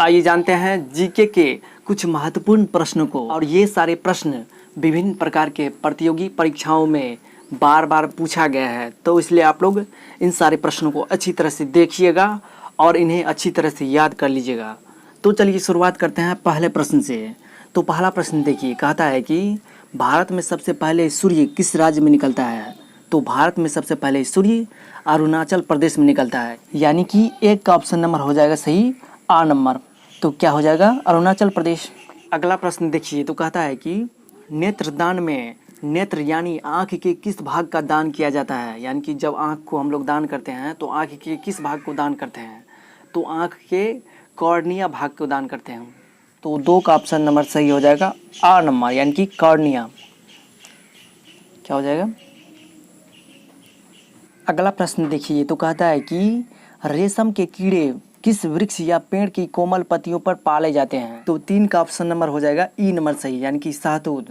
आइए जानते हैं जीके के कुछ महत्वपूर्ण प्रश्नों को। और ये सारे प्रश्न विभिन्न प्रकार के प्रतियोगी परीक्षाओं में बार बार पूछा गया है, तो इसलिए आप लोग इन सारे प्रश्नों को अच्छी तरह से देखिएगा और इन्हें अच्छी तरह से याद कर लीजिएगा। तो चलिए शुरुआत करते हैं पहले प्रश्न से। तो पहला प्रश्न देखिए, कहता है कि भारत में सबसे पहले सूर्य किस राज्य में निकलता है? तो भारत में सबसे पहले सूर्य अरुणाचल प्रदेश में निकलता है, यानी कि एक का ऑप्शन नंबर हो जाएगा सही आ नंबर। तो क्या हो जाएगा? अरुणाचल प्रदेश। अगला प्रश्न देखिए, तो कहता है कि नेत्रदान में नेत्र यानी आँख के किस भाग का दान किया जाता है? यानी कि जब आँख को हम लोग दान करते हैं तो आँख के किस भाग को दान करते हैं? तो आँख के कॉर्निया भाग को दान करते हैं। तो 2 का ऑप्शन नंबर सही हो जाएगा आ नंबर, यानी कि कॉर्निया। क्या हो जाएगा? अगला प्रश्न देखिए, तो कहता है कि रेशम के कीड़े किस वृक्ष या पेड़ की कोमल पत्तियों पर पाले जाते हैं? तो 3 का ऑप्शन नंबर हो जाएगा ई नंबर सही, यानी कि शहतूत।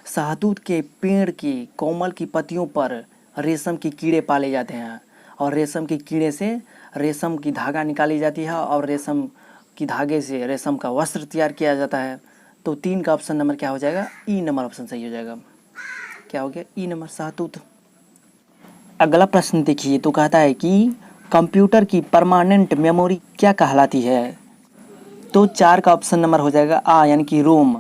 शहतूत के पेड़ की कोमल की पत्तियों पर रेशम के कीड़े पाले जाते हैं और रेशम के कीड़े से रेशम की धागा निकाली जाती है और रेशम की धागे से रेशम का वस्त्र तैयार किया जाता है। तो 3 का ऑप्शन नंबर क्या हो जाएगा? ई नंबर ऑप्शन सही हो जाएगा। क्या हो गया? ई नंबर शहतूत। अगला प्रश्न देखिए, तो कहता है कि कंप्यूटर की परमानेंट मेमोरी क्या कहलाती है? तो 4 का ऑप्शन नंबर हो जाएगा आ, यानी कि रोम।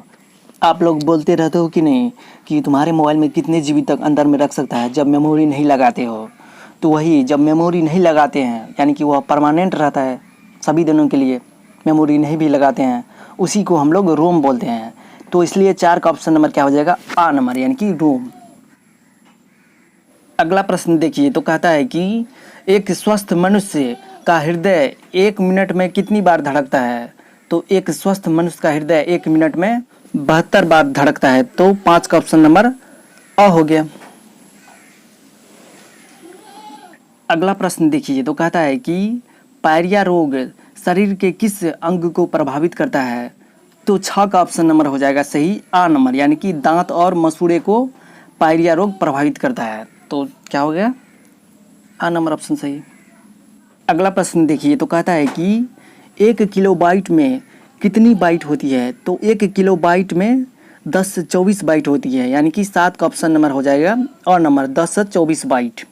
आप लोग बोलते रहते हो कि नहीं कि तुम्हारे मोबाइल में कितने जीबी तक अंदर में रख सकता है जब मेमोरी नहीं लगाते हो, तो वही जब मेमोरी नहीं लगाते हैं यानी कि वह परमानेंट रहता है सभी दिनों के लिए, मेमोरी नहीं भी लगाते हैं, उसी को हम लोग रोम बोलते हैं। तो इसलिए 4 का ऑप्शन नंबर क्या हो जाएगा? आ नंबर, यानी कि रोम। अगला प्रश्न देखिए, तो कहता है कि एक स्वस्थ मनुष्य का हृदय 1 मिनट में कितनी बार धड़कता है? तो एक स्वस्थ मनुष्य का हृदय 1 मिनट में 72 बार धड़कता है। तो 5 का ऑप्शन नंबर अ हो गया। अगला प्रश्न देखिए, तो कहता है कि पायरिया रोग शरीर के किस अंग को प्रभावित करता है? तो 6 का ऑप्शन नंबर हो जाएगा सही आ नंबर, यानी कि दांत और मसूड़े को पायरिया रोग प्रभावित करता है। तो क्या हो गया? आ नंबर ऑप्शन सही। अगला प्रश्न देखिए, तो कहता है कि 1 किलोबाइट में कितनी बाइट होती है? तो 1 किलोबाइट में 10 से 24 बाइट होती है, यानी कि 7 का ऑप्शन नंबर हो जाएगा और नंबर 10 से 24 बाइट।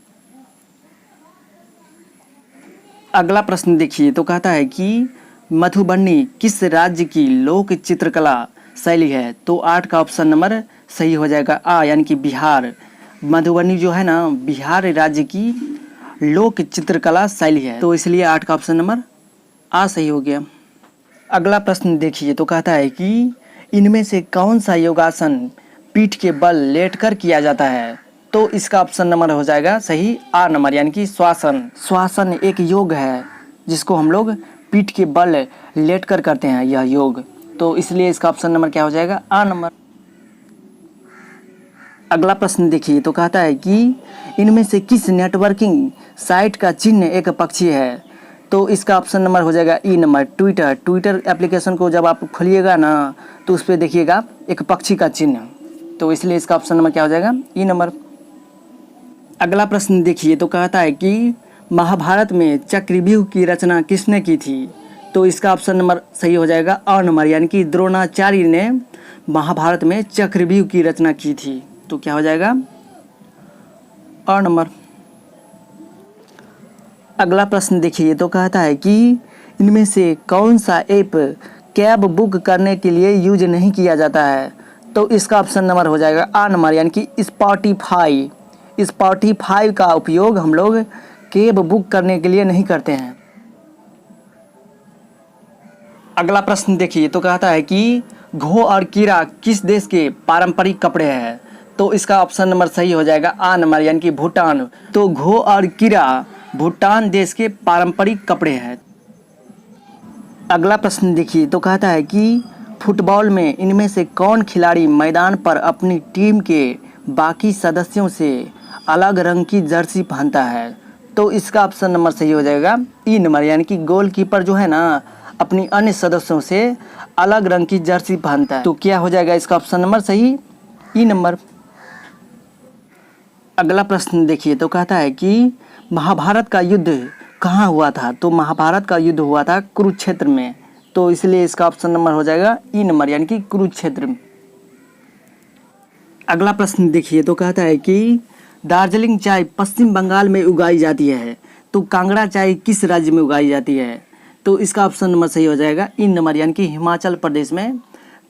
अगला प्रश्न देखिए, तो कहता है कि मधुबनी किस राज्य की लोक चित्रकला शैली है? तो 8 का ऑप्शन नंबर सही हो जाएगा आ, यानी कि बिहार। मधुबनी जो है ना, बिहार राज्य की लोक चित्रकला शैली है, तो इसलिए 8 का ऑप्शन नंबर आ सही हो गया। अगला प्रश्न देखिए, तो कहता है कि इनमें से कौन सा योगासन पीठ के बल लेटकर किया जाता है? तो इसका ऑप्शन नंबर हो जाएगा सही आ नंबर, यानी कि श्वासन। श्वासन एक योग है जिसको हम लोग पीठ के बल लेटकर करते हैं, यह योग। तो इसलिए इसका ऑप्शन नंबर क्या हो जाएगा? आ नंबर। अगला प्रश्न देखिए, तो कहता है कि इनमें से किस नेटवर्किंग साइट का चिन्ह एक पक्षी है? तो इसका ऑप्शन नंबर हो जाएगा ई नंबर, ट्विटर। ट्विटर एप्लीकेशन को जब आप खोलिएगा ना तो उस पर देखिएगा एक पक्षी का चिन्ह, तो इसलिए इसका ऑप्शन नंबर क्या हो जाएगा? ई नंबर। अगला प्रश्न देखिए, तो कहता है कि महाभारत में चक्रव्यूह की रचना किसने की थी? तो इसका ऑप्शन नंबर सही हो जाएगा अ नंबर, यानी कि द्रोणाचार्य ने महाभारत में चक्रव्यूह की रचना की थी। तो क्या हो जाएगा? A number. अगला प्रश्न देखिए, तो कहता है कि इनमें से कौन सा ऐप कैब बुक करने के लिए यूज नहीं किया जाता है? तो इसका ऑप्शन नंबर हो जाएगा आ नंबर, यानी कि स्पॉटिफाई। स्पॉटिफाई का उपयोग हम लोग कैब बुक करने के लिए नहीं करते हैं। अगला प्रश्न देखिए, तो कहता है कि घो और कीरा किस देश के पारंपरिक कपड़े हैं? तो इसका ऑप्शन नंबर सही हो जाएगा आ नंबर, यानी कि भूटान। तो घो और कीरा भूटान देश के पारंपरिक कपड़े हैं। अगला प्रश्न देखिए, तो कहता है कि फुटबॉल में इनमें से कौन खिलाड़ी मैदान पर अपनी टीम के बाकी सदस्यों से अलग रंग की जर्सी पहनता है? तो इसका ऑप्शन नंबर सही हो जाएगा ई नंबर, यानी कि गोलकीपर जो है ना अपनी अन्य सदस्यों से अलग रंग की जर्सी पहनता है। तो क्या हो जाएगा इसका ऑप्शन नंबर सही? ई नंबर। अगला प्रश्न देखिए, तो कहता है कि महाभारत का युद्ध कहाँ हुआ था? तो महाभारत का युद्ध हुआ था कुरुक्षेत्र में। तो इसलिए इसका ऑप्शन नंबर हो जाएगा ई नंबर यानी कि कुरुक्षेत्र। अगला प्रश्न देखिए, तो कहता है कि दार्जिलिंग चाय पश्चिम बंगाल में उगाई जाती है, तो कांगड़ा चाय किस राज्य में उगाई जाती है? तो इसका ऑप्शन नंबर सही हो जाएगा ई नंबर यानी कि हिमाचल प्रदेश में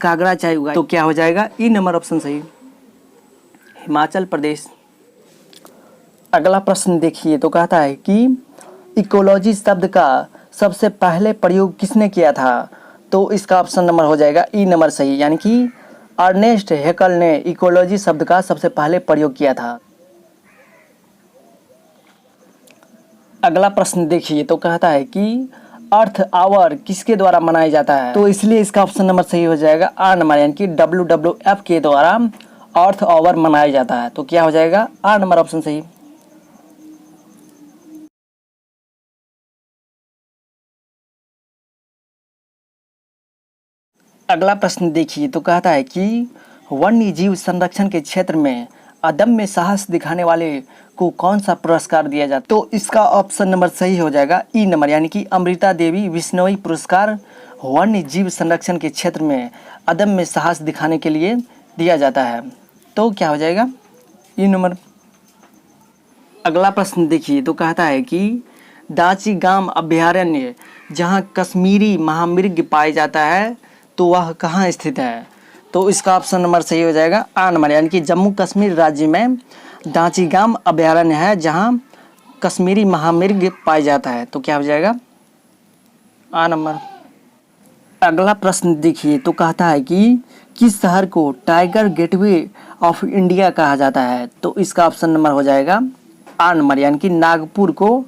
कांगड़ा चाय उगाई। तो क्या हो जाएगा ई नंबर ऑप्शन सही, हिमाचल प्रदेश। अगला प्रश्न देखिए, तो कहता है कि इकोलॉजी शब्द का सबसे पहले प्रयोग किसने किया था? तो इसका ऑप्शन नंबर हो जाएगा ई नंबर सही यानी कि अर्नेस्ट हैकल ने इकोलॉजी शब्द का सबसे पहले प्रयोग किया था। अगला प्रश्न देखिए, तो कहता है कि अर्थ आवर किसके द्वारा मनाया जाता है? तो इसलिए इसका ऑप्शन नंबर सही हो जाएगा आर नंबर यानी कि WWF के द्वारा अर्थ आवर मनाया जाता है। तो क्या हो जाएगा आर नंबर ऑप्शन सही। अगला प्रश्न देखिए, तो कहता है कि वन्य जीव संरक्षण के क्षेत्र में अदम्य साहस दिखाने वाले को कौन सा पुरस्कार दिया जाता है? तो इसका ऑप्शन नंबर सही हो जाएगा ई नंबर यानी कि अमृता देवी बिश्नोई पुरस्कार वन्य जीव संरक्षण के क्षेत्र में अदम्य साहस दिखाने के लिए दिया जाता है। तो क्या हो जाएगा ई नंबर। अगला प्रश्न देखिए, तो कहता है कि दाचीगाम अभयारण्य जहाँ कश्मीरी महामृग पाया जाता है तो वह कहाँ स्थित है? तो इसका ऑप्शन नंबर सही हो जाएगा आ नंबर यानी कि जम्मू कश्मीर राज्य में दाचीगाम अभयारण्य है जहाँ कश्मीरी महामृग पाया जाता है। तो क्या हो जाएगा आ नंबर। अगला प्रश्न देखिए, तो कहता है कि किस शहर को टाइगर गेटवे ऑफ इंडिया कहा जाता है? तो इसका ऑप्शन नंबर हो जाएगा आ नंबर यानी कि नागपुर को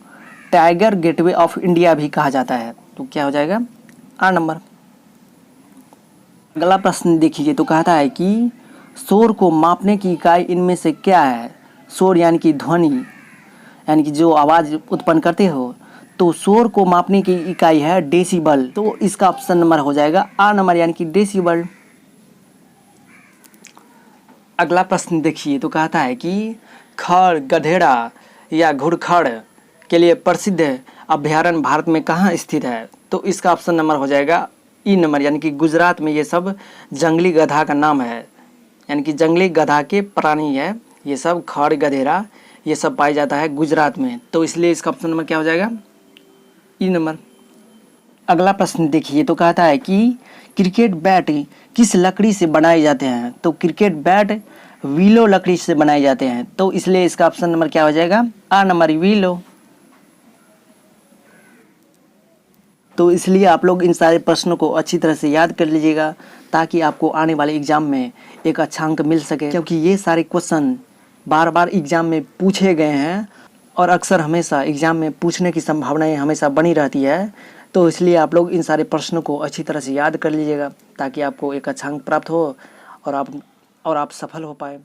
टाइगर गेटवे ऑफ इंडिया भी कहा जाता है। तो क्या हो जाएगा आ नंबर। अगला प्रश्न देखिए, तो कहता है कि शोर को मापने की इकाई इनमें से क्या है? शोर यानी कि ध्वनि यानी कि जो आवाज़ उत्पन्न करते हो, तो शोर को मापने की इकाई है डेसिबल। तो इसका ऑप्शन नंबर हो जाएगा आ नंबर यानी कि डेसिबल। अगला प्रश्न देखिए, तो कहता है कि खड़ गधेड़ा या घुड़खड़ के लिए प्रसिद्ध अभयारण्य भारत में कहाँ स्थित है? तो इसका ऑप्शन नंबर हो जाएगा ई नंबर यानी कि गुजरात में। ये सब जंगली गधा का नाम है यानी कि जंगली गधा के प्राणी है ये सब, खड़ गधेड़ा ये सब पाया जाता है गुजरात में। तो इसलिए इसका ऑप्शन नंबर क्या हो जाएगा ई नंबर। अगला प्रश्न देखिए, तो कहता है कि क्रिकेट बैट किस लकड़ी से बनाए जाते हैं? तो क्रिकेट बैट विलो लकड़ी से बनाए जाते हैं। तो इसलिए इसका ऑप्शन नंबर क्या हो जाएगा आ नंबर विलो। तो इसलिए आप लोग इन सारे प्रश्नों को अच्छी तरह से याद कर लीजिएगा ताकि आपको आने वाले एग्जाम में एक अच्छा अंक मिल सके, क्योंकि ये सारे क्वेश्चन बार बार एग्जाम में पूछे गए हैं और अक्सर हमेशा एग्जाम में पूछने की संभावनाएं हमेशा बनी रहती है। तो इसलिए आप लोग इन सारे प्रश्नों को अच्छी तरह से याद कर लीजिएगा ताकि आपको एक अच्छा अंक प्राप्त हो और आप सफल हो पाए।